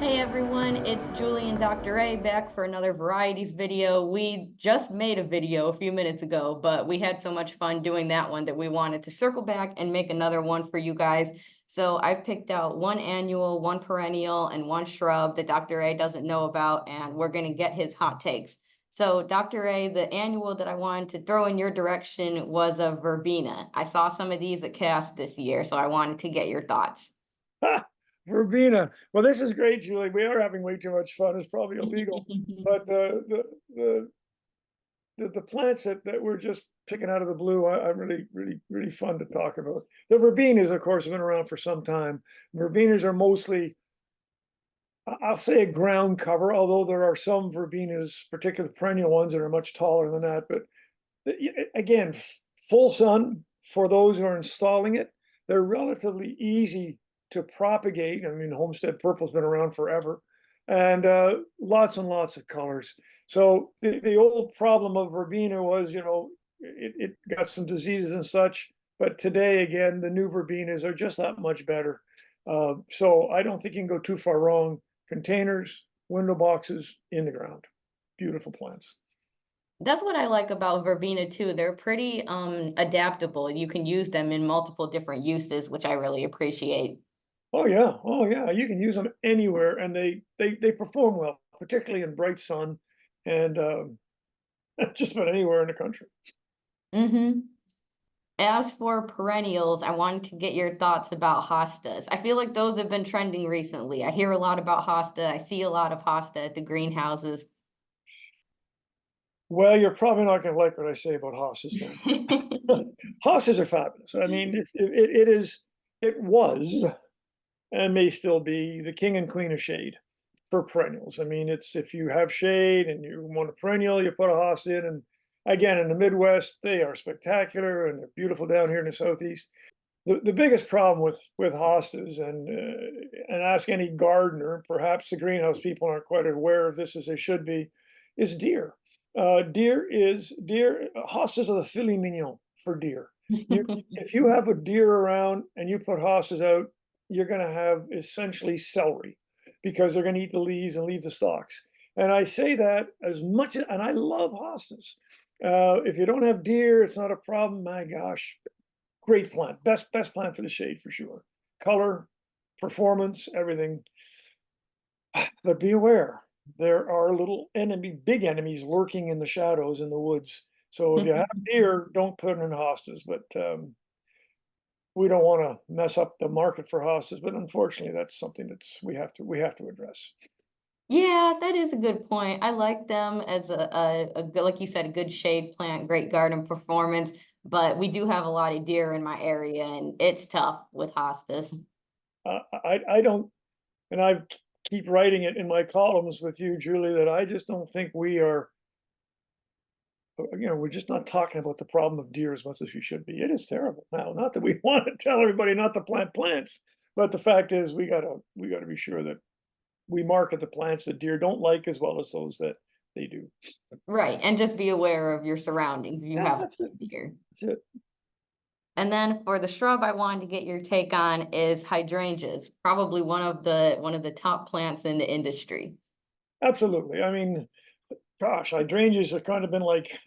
Hey everyone, it's Julie and Dr. A back for another varieties video. We just made a video a few minutes ago, but we had so much fun doing that one that we wanted to circle back and make another one for you guys. So I've picked out one annual, one perennial, and one shrub that Dr. A doesn't know about, and we're going to get his hot takes. So Dr. A, the annual that I wanted to throw in your direction was a verbena. I saw some of these at Cast this year, so I wanted to get your thoughts. Verbena. Well, this is great, Julie. We are having way too much fun. It's probably illegal, but the plants that we're just picking out of the blue, I'm really fun to talk about. The verbenas, of course, have been around for some time. Verbenas are mostly, I'll say, a ground cover, although there are some verbenas, particularly perennial ones, that are much taller than that. But again, full sun for those who are installing it. They're relatively easy to propagate. I mean, Homestead Purple's been around forever, and lots and lots of colors. So the old problem of verbena was, it got some diseases and such. But today, again, the new verbenas are just that much better. So I don't think you can go too far wrong. Containers, window boxes, in the ground. Beautiful plants. That's what I like about verbena too. They're pretty adaptable. You can use them in multiple different uses, which I really appreciate. Oh yeah. You can use them anywhere, and they perform well, particularly in bright sun, and just about anywhere in the country. hmm As for perennials, I wanted to get your thoughts about hostas. I feel like those have been trending recently. I hear a lot about hosta. I see a lot of hosta at the greenhouses. Well, you're probably not going to like what I say about hostas then. Hostas are fabulous. I mean, it was, and may still be, the king and queen of shade for perennials. I mean, it's, if you have shade and you want a perennial, you put a hosta in. And again, in the Midwest, they are spectacular and they're beautiful down here in the Southeast. The biggest problem with hostas, and ask any gardener, perhaps the greenhouse people aren't quite aware of this as they should be, is deer. Hostas are the filet mignon for deer. If you have a deer around and you put hostas out, you're going to have essentially celery, because they're going to eat the leaves and leave the stalks. And I say that as much, and I love hostas. If you don't have deer, it's not a problem. My gosh, great plant, best plant for the shade for sure. Color, performance, everything. But be aware, there are big enemies lurking in the shadows in the woods. So if you have deer, don't put them in hostas. But we don't want to mess up the market for hostas. But unfortunately, that's something we have to address. Yeah, that is a good point. I like them as a good, like you said, a good shade plant, great garden performance. But we do have a lot of deer in my area, and it's tough with hostas. I don't, and I keep writing it in my columns with you, Julie, that I just don't think we are. We're just not talking about the problem of deer as much as we should be. It is terrible. Now, not that we want to tell everybody not to plant plants, but the fact is we gotta be sure that we market the plants that deer don't like as well as those that they do. Right, and just be aware of your surroundings if you Yeah, have a that's it. deer. That's it. And then for the shrub I wanted to get your take on is hydrangeas, probably one of the top plants in the industry. Absolutely. I mean, gosh, hydrangeas have kind of been like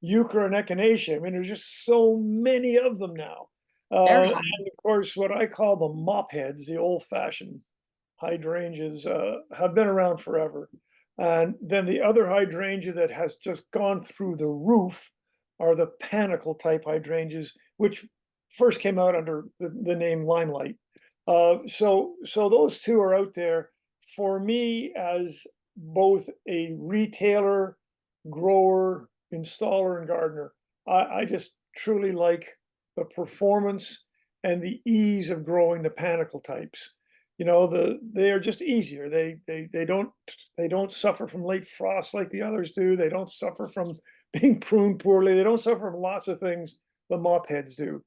euchre and echinacea. I mean, there's just so many of them now. There And of course, what I call the mop heads, the old-fashioned hydrangeas, have been around forever. And then the other hydrangea that has just gone through the roof are the panicle type hydrangeas, which first came out under the name Limelight. So those two are out there for me as both a retailer, grower, installer, and gardener. I just truly like the performance and the ease of growing the panicle types. They are just easier. They don't suffer from late frost like the others do. They don't suffer from being pruned poorly. They don't suffer from lots of things the mop heads do.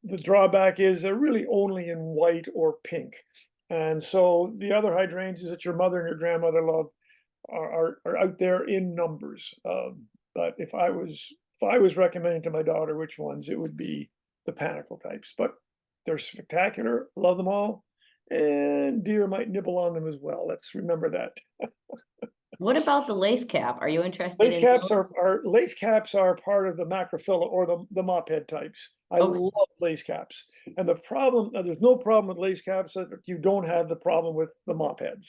The drawback is they're really only in white or pink. And so the other hydrangeas that your mother and your grandmother love are out there in numbers. But if I was recommending to my daughter which ones, it would be the panicle types. But they're spectacular. Love them all. and deer might nibble on them as well. Let's remember that. What about the lace cap? Are you interested in those? Lace caps are part of the macrophylla or the mophead types. I Okay, love lace caps. And the problem, there's no problem with lace caps if you don't have the problem with the mopheads.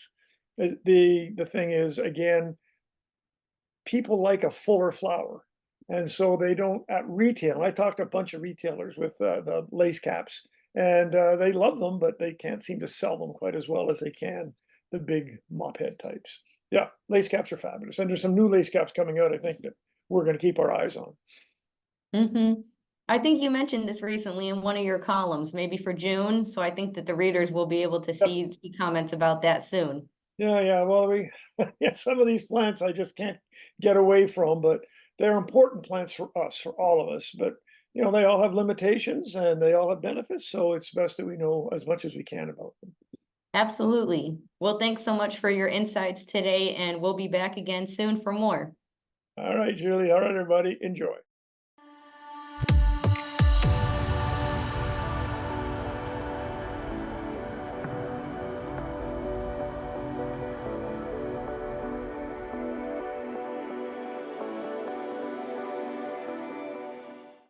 The thing is, again, people like a fuller flower. And so they don't at retail. I talked to a bunch of retailers with the lace caps, and they love them, but they can't seem to sell them quite as well as they can the big mop head types. Yeah, lace caps are fabulous. And there's some new lace caps coming out, I think, that we're going to keep our eyes on. mm-hmm. I think you mentioned this recently in one of your columns, maybe for June. So I think that the readers will be able to Yep. see comments about that soon. Yeah, yeah. Well, yeah, some of these plants I just can't get away from, but they're important plants for us, for all of us. But they all have limitations and they all have benefits. So it's best that we know as much as we can about them. Absolutely. Well, thanks so much for your insights today, and we'll be back again soon for more. All right, Julie. All right, everybody. Enjoy.